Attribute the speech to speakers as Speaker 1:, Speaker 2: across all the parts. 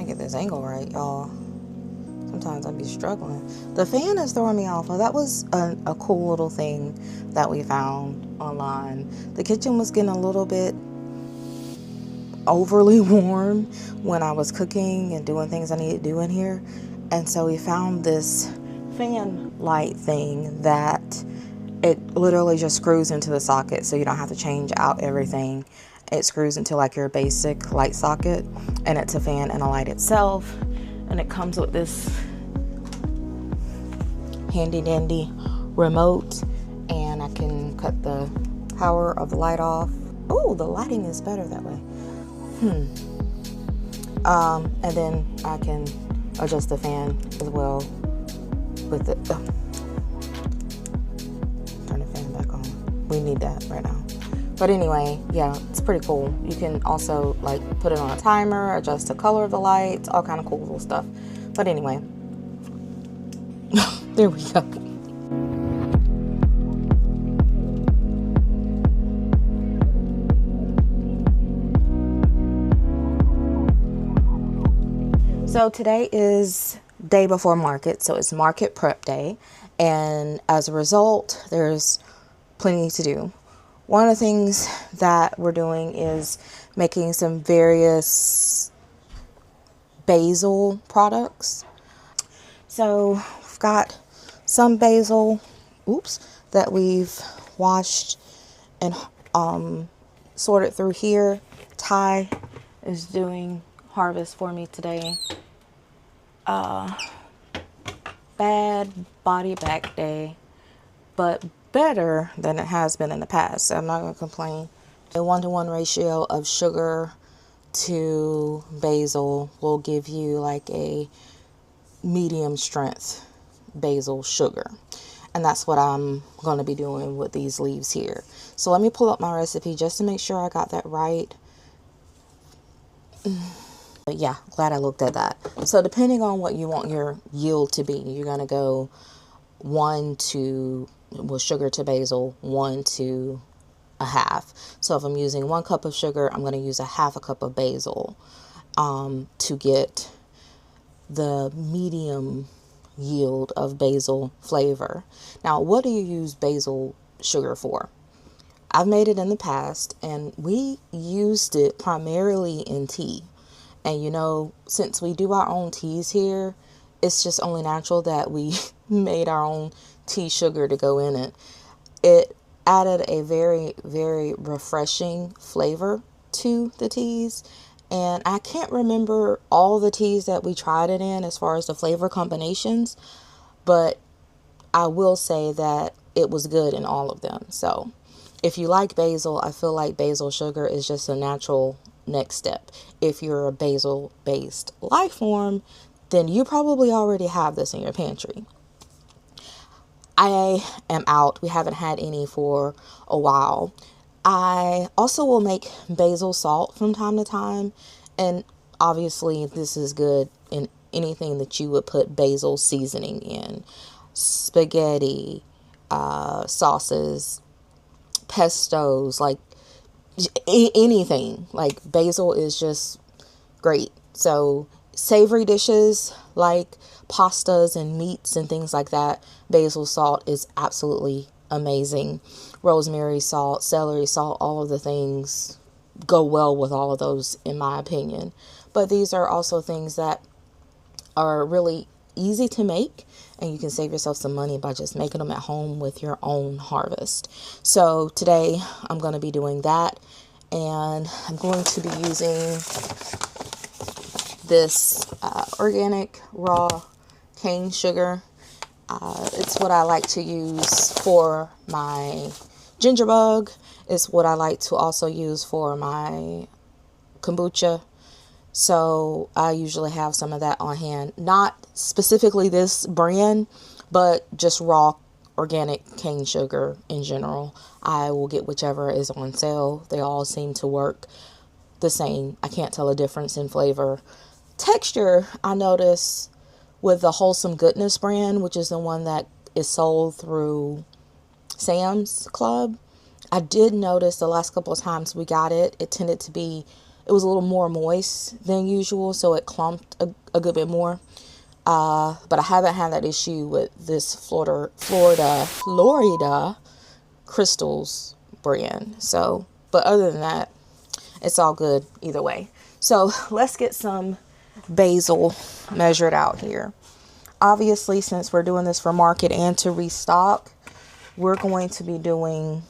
Speaker 1: trying to get this angle right, y'all. Sometimes I'd be struggling. The fan is throwing me off. Well, that was a cool little thing that we found online. The kitchen was getting a little bit overly warm when I was cooking and doing things I needed to do in here. And so we found this fan light thing that it literally just screws into the socket, so you don't have to change out everything. It screws into like your basic light socket, and it's a fan and a light itself. And it comes with this handy dandy remote, and I can cut the power of the light off. Oh, the lighting is better that way. And then I can adjust the fan as well with it. Turn the fan back on. We need that right now. But anyway, yeah, it's pretty cool. You can also like put it on a timer, adjust the color of the lights, all kind of cool little stuff. But anyway, there we go. So today is day before market, so it's market prep day, and as a result, there's plenty to do. One of the things that we're doing is making some various basil products. So we've got some basil, that we've washed and sorted through here. Ty is doing harvest for me today. Bad body back day, but better than it has been in the past, so I'm not going to complain. A 1-to-1 ratio of sugar to basil will give you like a medium strength basil sugar, and that's what I'm going to be doing with these leaves here. So let me pull up my recipe just to make sure I got that right. But yeah, glad I looked at that. So depending on what you want your yield to be, you're going to go 1 to, well, sugar to basil, 1 to a half. So if I'm using 1 cup of sugar, I'm going to use a half a cup of basil to get the medium yield of basil flavor. Now, what do you use basil sugar for? I've made it in the past, and we used it primarily in tea. And you know, since we do our own teas here, it's just only natural that we made our own tea sugar to go in it. It added a very, very refreshing flavor to the teas. And I can't remember all the teas that we tried it in as far as the flavor combinations, but I will say that it was good in all of them. So if you like basil, I feel like basil sugar is just a natural next step. If you're a basil based life form, then you probably already have this in your pantry. I am out. We haven't had any for a while. I also will make basil salt from time to time, and obviously this is good in anything that you would put basil seasoning in. Spaghetti, sauces, pestos, like anything. Like basil is just great. So savory dishes like pastas and meats and things like that, basil salt is absolutely amazing. Rosemary salt, celery salt, all of the things go well with all of those in my opinion. But these are also things that are really easy to make, and you can save yourself some money by just making them at home with your own harvest. So today I'm going to be doing that, and I'm going to be using this organic raw cane sugar. It's what I like to use for my ginger bug. It's what I like to also use for my kombucha. So I usually have some of that on hand. Not specifically this brand, but just raw organic cane sugar in general. I will get whichever is on sale. They all seem to work the same. I can't tell a difference in flavor. Texture, I notice with the Wholesome Goodness brand, which is the one that is sold through Sam's Club. I did notice the last couple of times we got it, it tended to be it was a little more moist than usual, so it clumped a good bit more. But I haven't had that issue with this Florida Crystals brand. So, but other than that, it's all good either way. So let's get some basil measured out here. Obviously, since we're doing this for market and to restock, we're going to be doing,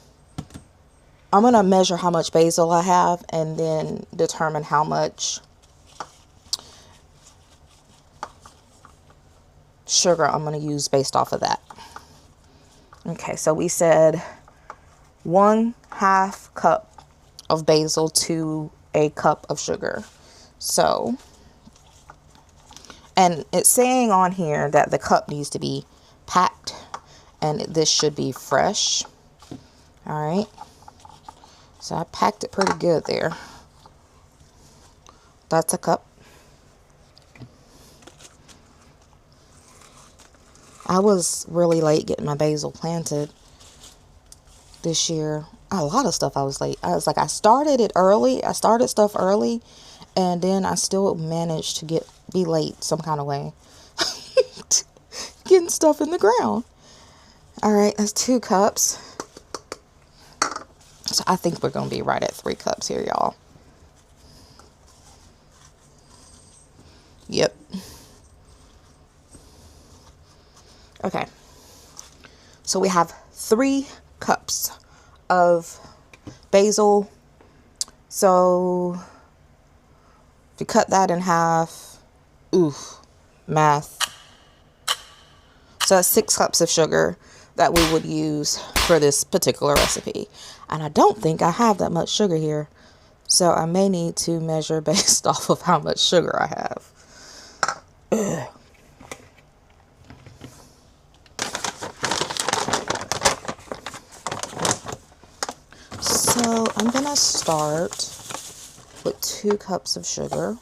Speaker 1: I'm going to measure how much basil I have and then determine how much sugar I'm going to use based off of that. Okay, so we said 1/2 cup of basil to a cup of sugar. So, and it's saying on here that the cup needs to be packed, and this should be fresh. All right. So I packed it pretty good there. That's a cup. I was really late getting my basil planted this year. A lot of stuff I was late. I was like, I started it early. I started stuff early, and then I still managed to be late some kind of way. Getting stuff in the ground. All right, that's 2 cups. So I think we're going to be right at 3 cups here, y'all. Yep. Okay. So we have 3 cups of basil. So if you cut that in half, math. So that's 6 cups of sugar that we would use for this particular recipe. And I don't think I have that much sugar here. So I may need to measure based off of how much sugar I have. Ugh. So I'm going to start with 2 cups of sugar.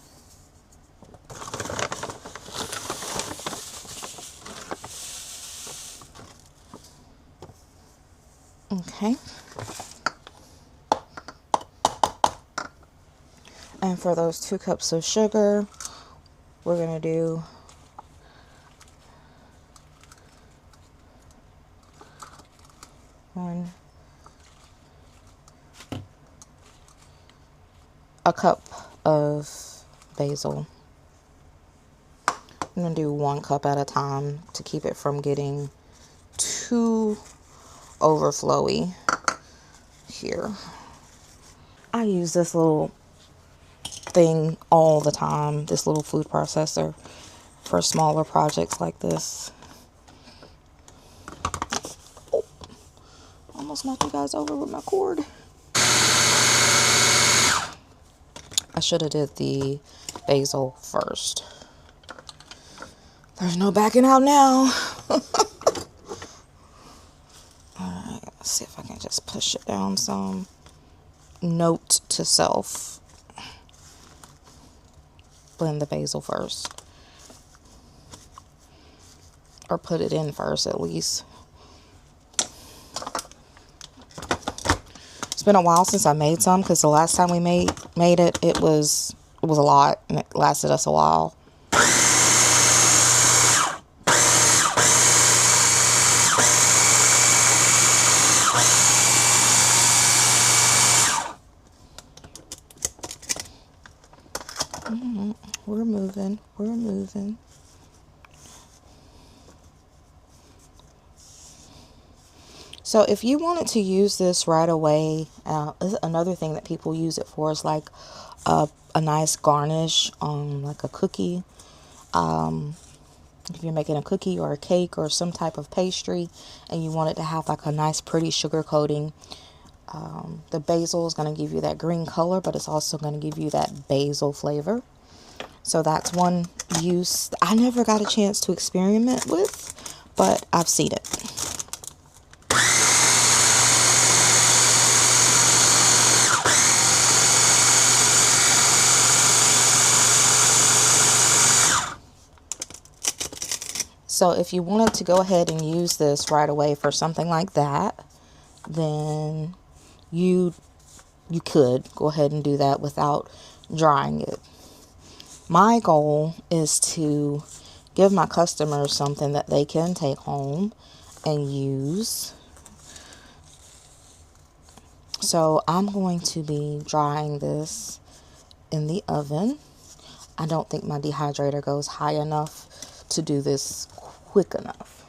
Speaker 1: Okay. And for those 2 cups of sugar, we're going to do a cup of basil. I'm going to do 1 cup at a time to keep it from getting too overflowy here. I use this little thing all the time, this little food processor, for smaller projects like this. Oh, almost knocked you guys over with my cord. I should have did the basil first. There's no backing out now. Alright, let's see if I can just push it down some. Note to self. Blend the basil first. Or put it in first at least. It's been a while since I made some, because the last time we made it, it was a lot, and it lasted us a while. We're moving. So if you wanted to use this right away, another thing that people use it for is like a nice garnish on like a cookie. If you're making a cookie or a cake or some type of pastry and you want it to have like a nice pretty sugar coating, the basil is going to give you that green color, but it's also going to give you that basil flavor. So that's one use I never got a chance to experiment with, but I've seen it. So if you wanted to go ahead and use this right away for something like that, then you could go ahead and do that without drying it. My goal is to give my customers something that they can take home and use. So I'm going to be drying this in the oven. I don't think my dehydrator goes high enough to do this quick enough.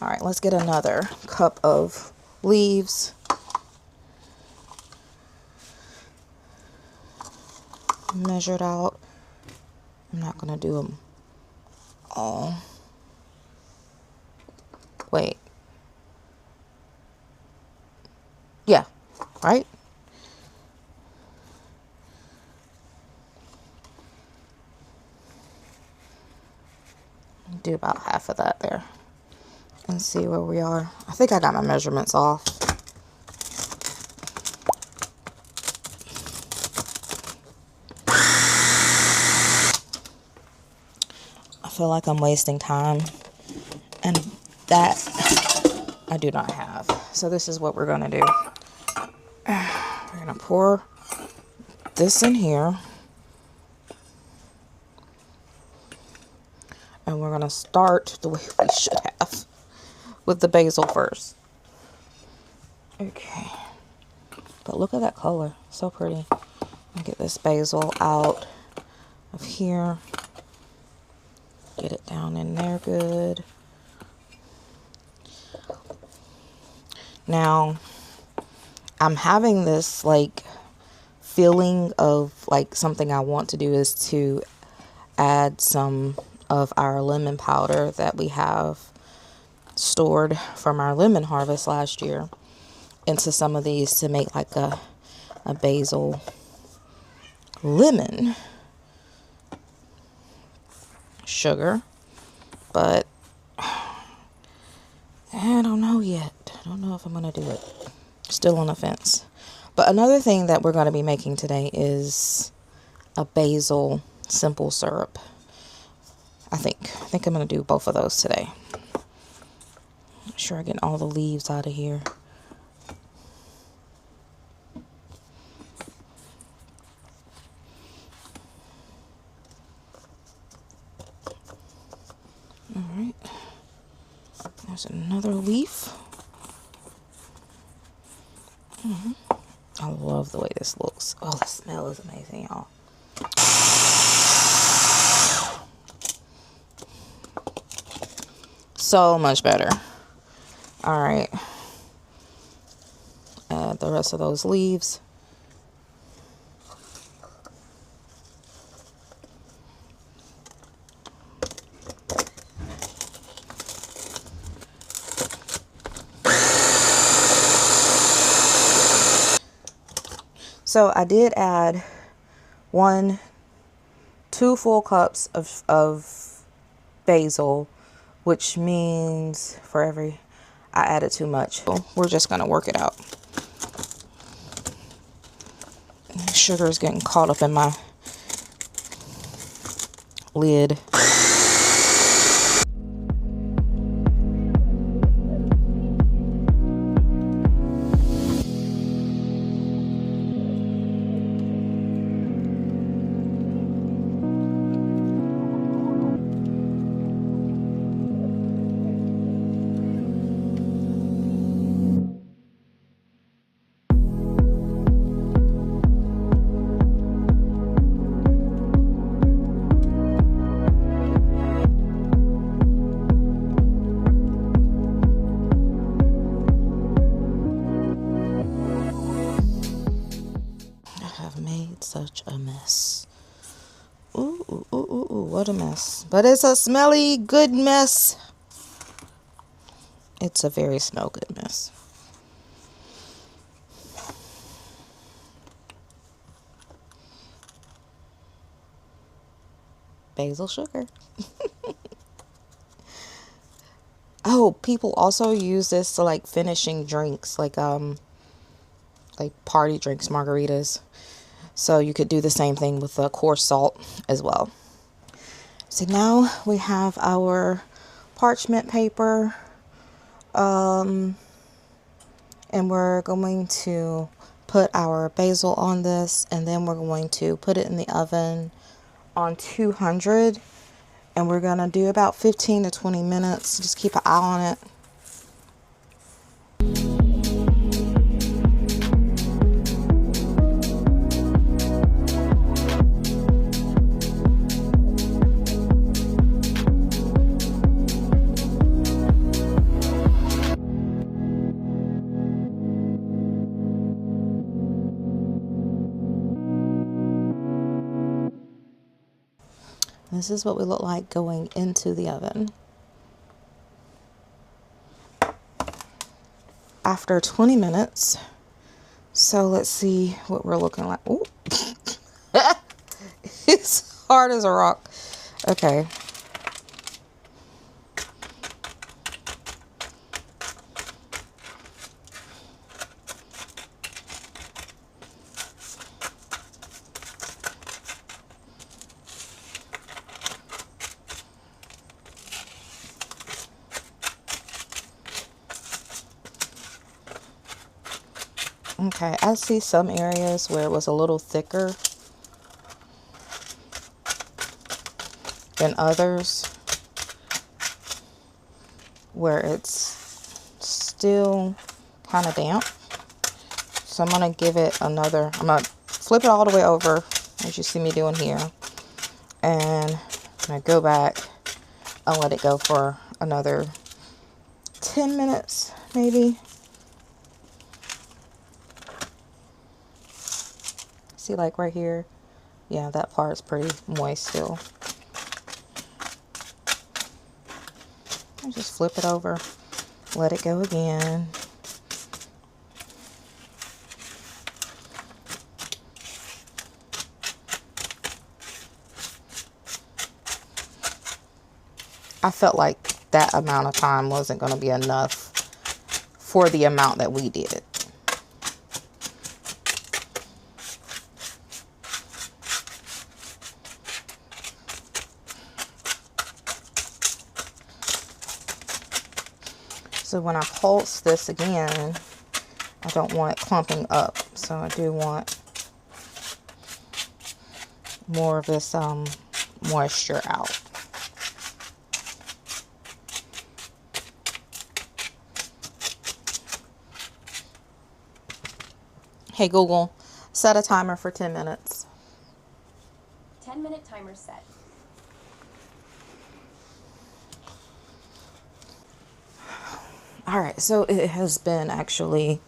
Speaker 1: All right, let's get another cup of leaves. Measured out. I'm not gonna do them all. Wait. Yeah, right? Do about half of that there. And see where we are. I think I got my measurements off. I feel like I'm wasting time, and that I do not have. So this is what we're gonna do. We're gonna pour this in here, and we're gonna start the way we should have, with the basil first. Okay, but look at that color, so pretty. I'll get this basil out of here. Get it down in there good. Now, I'm having this like feeling of like something I want to do is to add some of our lemon powder that we have stored from our lemon harvest last year into some of these to make like a basil lemon sugar, but I don't know yet. I don't know if I'm gonna do it. Still on the fence. But another thing that we're going to be making today is a basil simple syrup. I think I'm going to do both of those today. Make sure I get all the leaves out of here. All right. There's another leaf. I love the way this looks. Oh, the smell is amazing, y'all. So much better. All right. Add the rest of those leaves. So I did add 2 full cups of basil, which means for every, I added too much. We're just gonna work it out. Sugar is getting caught up in my lid. Such a mess. Ooh, ooh, ooh, ooh, ooh, what a mess. But it's a smelly, good mess. It's a very smell good mess. Basil sugar. Oh, people also use this to like finishing drinks, like party drinks, margaritas. So you could do the same thing with the coarse salt as well. So now we have our parchment paper, and we're going to put our basil on this, and then we're going to put it in the oven on 200, and we're going to do about 15 to 20 minutes. Just keep an eye on it. This is what we look like going into the oven. After 20 minutes. So let's see what we're looking like. Ooh. It's hard as a rock. Okay. Okay, I see some areas where it was a little thicker than others, where it's still kind of damp. So I'm going to give it another, I'm going to flip it all the way over, as you see me doing here. And I'm going to go back and let it go for another 10 minutes, maybe. See, like right here, yeah, that part's pretty moist still. I just flip it over, let it go again. I felt like that amount of time wasn't going to be enough for the amount that we did it. So when I pulse this again, I don't want it clumping up. So I do want more of this moisture out. Hey Google, set a timer for 10 minutes.
Speaker 2: 10-minute timer set.
Speaker 1: All right, so it has been actually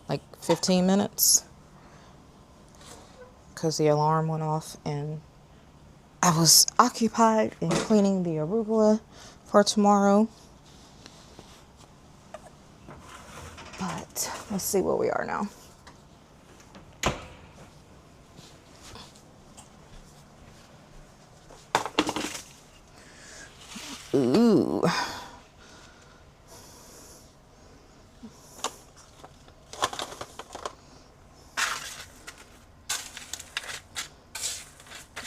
Speaker 1: like 15 minutes because the alarm went off and I was occupied in cleaning the arugula for tomorrow. But let's see where we are now. Ooh.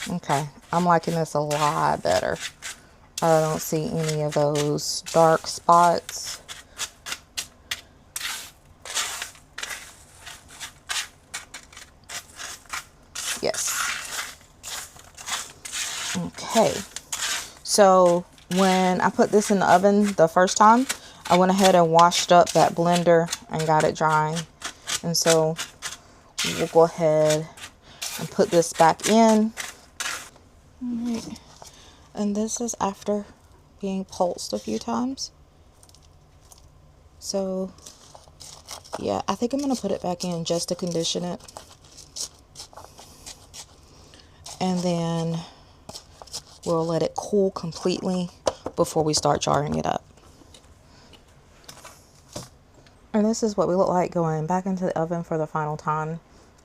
Speaker 1: Okay, I'm liking this a lot better. I don't see any of those dark spots. Yes. Okay. So when I put this in the oven the first time, I went ahead and washed up that blender and got it drying. And so we'll go ahead and put this back in. Alright. And this is after being pulsed a few times. So yeah, I think I'm going to put it back in just to condition it. And then we'll let it cool completely before we start jarring it up. And this is what we look like going back into the oven for the final time.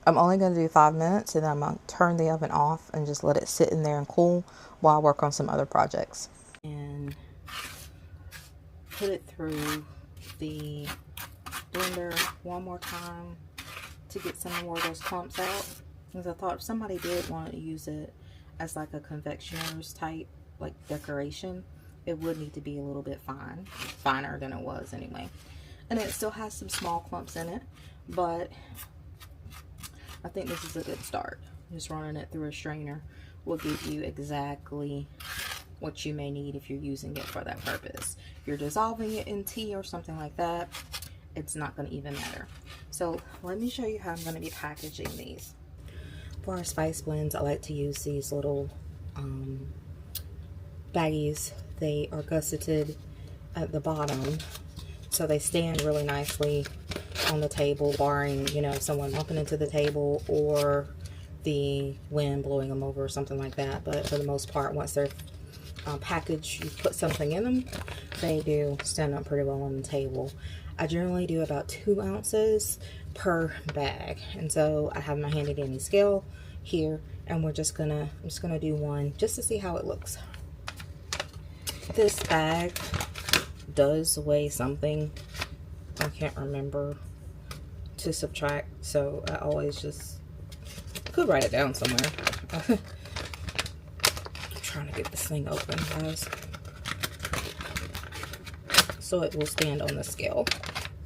Speaker 1: I'm only going to do 5 minutes and then I'm going to turn the oven off and just let it sit in there and cool while I work on some other projects. And put it through the blender one more time to get some more of those clumps out. Because I thought if somebody did want to use it as like a confectioner's type like decoration, it would need to be a little bit finer than it was anyway. And it still has some small clumps in it, but I think this is a good start. Just running it through a strainer will give you exactly what you may need if you're using it for that purpose. If you're dissolving it in tea or something like that, it's not going to even matter. So let me show you how I'm going to be packaging these. For our spice blends, I like to use these little baggies. They are gusseted at the bottom, so they stand really nicely on the table, barring, you know, someone bumping into the table or the wind blowing them over or something like that. But for the most part, once they're packaged, you put something in them, they do stand up pretty well on the table. I generally do about 2 ounces per bag, and so I have my handy dandy scale here, and I'm just gonna do one just to see how it looks. This bag does weigh something. I can't remember to subtract, so I always just could write it down somewhere. I'm trying to get this thing open, guys, so it will stand on the scale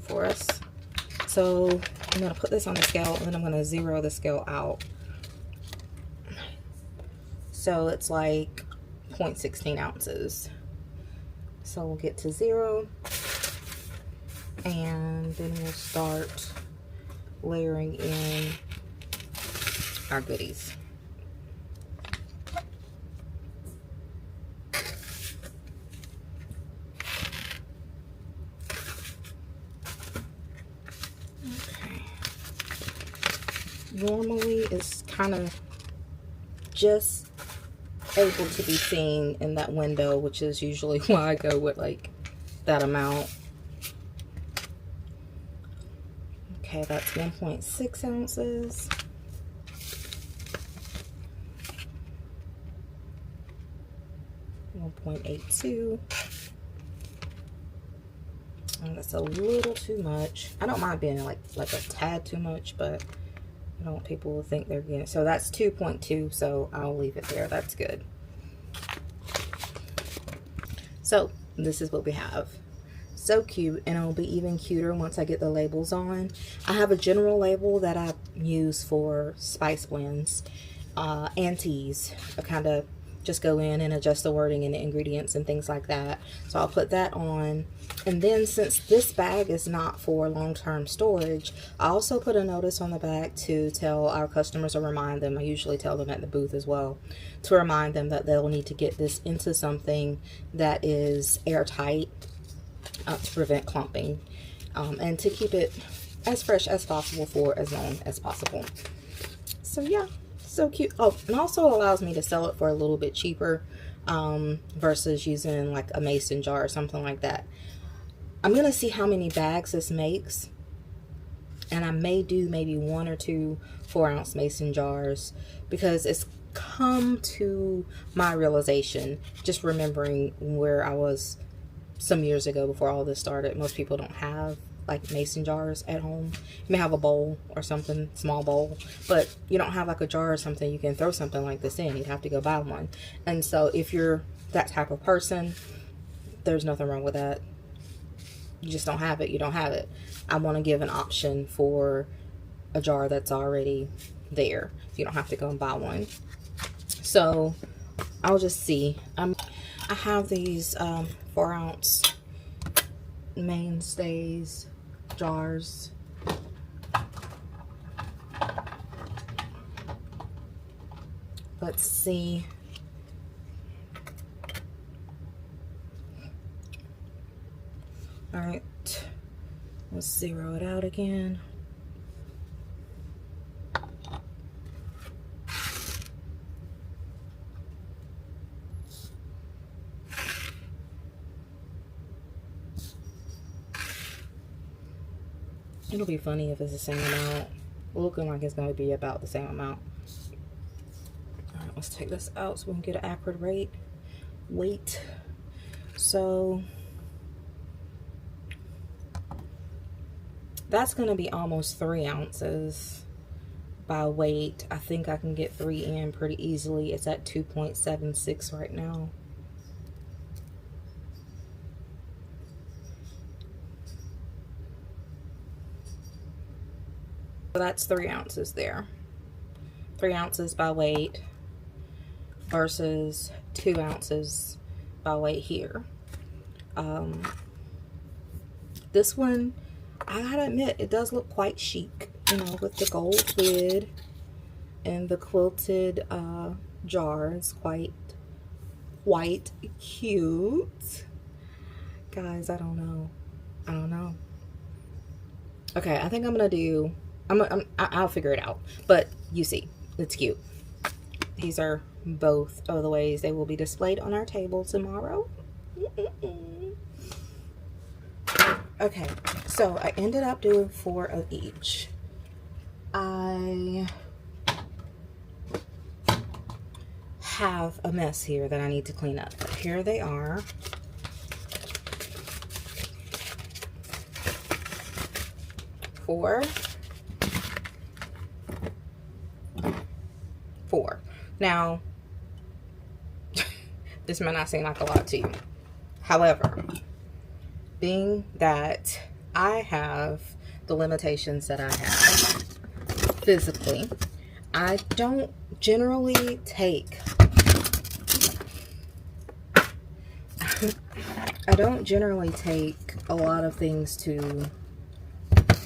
Speaker 1: for us. So I'm going to put this on the scale, and then I'm going to zero the scale out. So it's like 0.16 ounces. So we'll get to 0, and then we'll start layering in our goodies. Normally it's kind of just able to be seen in that window, which is usually why I go with like that amount. Okay, that's 1.6 ounces. .82. And that's a little too much. I don't mind being like a tad too much, but I don't want people to think they're getting. So that's 2.2, so I'll leave it there. That's good. So this is what we have. So cute, and it'll be even cuter once I get the labels on. I have a general label that I use for spice blends and teas. I kind of just go in and adjust the wording and the ingredients and things like that. So I'll put that on. And then, since this bag is not for long-term storage, I also put a notice on the back to tell our customers, or remind them, I usually tell them at the booth as well, to remind them that they'll need to get this into something that is airtight to prevent clumping, and to keep it as fresh as possible for as long as possible. So yeah, so cute. Oh, and also allows me to sell it for a little bit cheaper versus using like a mason jar or something like that. I'm gonna see how many bags this makes, and I may do maybe 1 or 2 4-ounce mason jars, because it's come to my realization, just remembering where I was some years ago before all this started. Most people don't have like mason jars at home. You may have a bowl or something, small bowl, but you don't have like a jar or something you can throw something like this in. You'd have to go buy one. And so if you're that type of person, there's nothing wrong with that. You just don't have it. You don't have it. I want to give an option for a jar that's already there. You don't have to go and buy one. So I'll just see. I have these 4-ounce mainstays jars. Let's see. All right, let's zero it out again. It'll be funny if it's the same amount. Looking like it's going to be about the same amount. All right, let's take this out so we can get an accurate weight. So that's going to be almost 3 ounces by weight. I think I can get 3 in pretty easily. It's at 2.76 right now. So that's 3 ounces there. 3 ounces by weight versus 2 ounces by weight here. This one, I gotta admit, it does look quite chic, you know, with the gold lid and the quilted jars. Quite cute. Guys, I don't know. Okay, I think I'm gonna do, I'll figure it out. But you see, it's cute. These are both of the ways they will be displayed on our table tomorrow. Okay, so I ended up doing 4 of each. I have a mess here that I need to clean up. Here they are. Four. Now, this might not seem like a lot to you. However, being that I have the limitations that I have physically, I don't generally take a lot of things to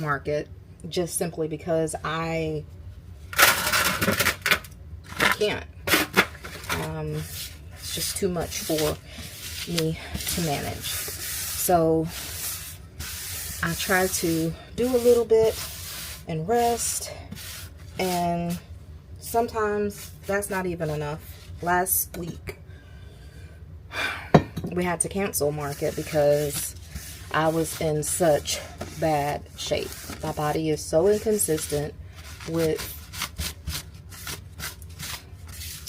Speaker 1: market, just simply because I can't. It's just too much for me to manage. So I try to do a little bit and rest, and sometimes that's not even enough. Last week we had to cancel market because I was in such bad shape. My body is so inconsistent with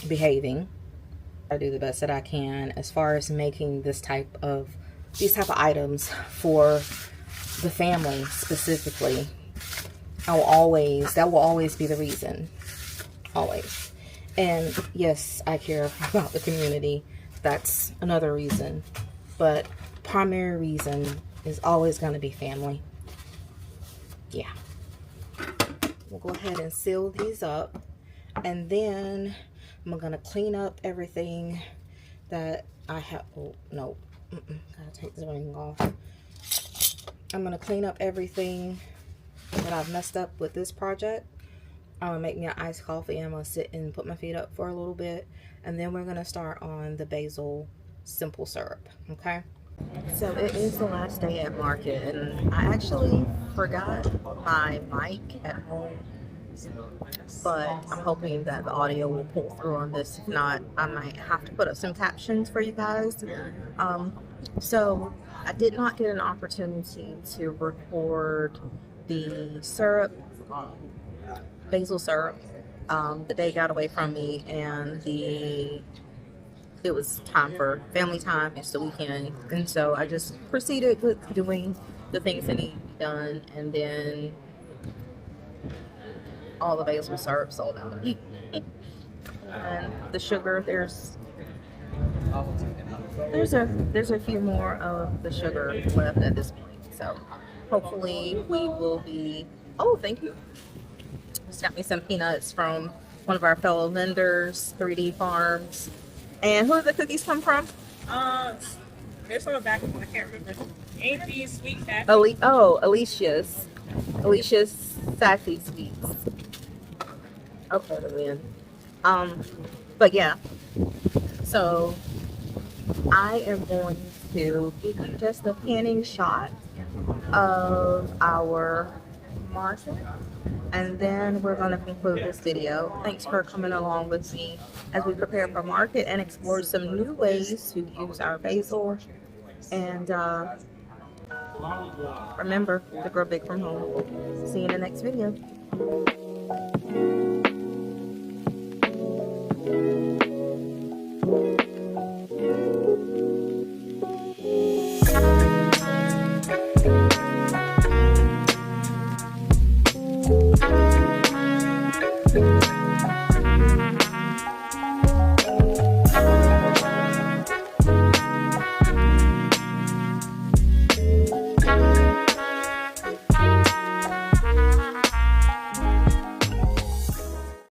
Speaker 1: behaving. I do the best that I can as far as making these type of items for the family specifically. That will always be the reason. Always. And yes, I care about the community. That's another reason. But primary reason is always going to be family. Yeah. We'll go ahead and seal these up. And then I'm going to clean up everything that I have. Oh, no. Gotta take the ring off. I'm going to clean up everything that I've messed up with this project. I'm going to make me an iced coffee, and I'm going to sit and put my feet up for a little bit. And then we're going to start on the basil simple syrup. Okay? So it is the last day at market, and I actually forgot my mic at home, but I'm hoping that the audio will pull through on this. If not, I might have to put up some captions for you guys. So I did not get an opportunity to record the syrup, basil syrup. The day got away from me, and it was time for family time. It's the weekend, and so I just proceeded with doing the things that need to be done, and then all the basil syrup sold out. And the sugar, there's a few more of the sugar left at this point. So hopefully we will be. Oh, thank you. Just got me some peanuts from one of our fellow vendors, 3D Farms. And who did the cookies come from?
Speaker 3: There's on the back of them. I can't remember. Ain't these sweet sassy?
Speaker 1: Alicia's Sassy Sweets. Okay, then. But yeah. So I am going to give you just a panning shot of our market, and then we're going to conclude this video. Thanks for coming along with me as we prepare for market and explore some new ways to use our basil. And remember to grow big from home. See you in the next video. Thank you.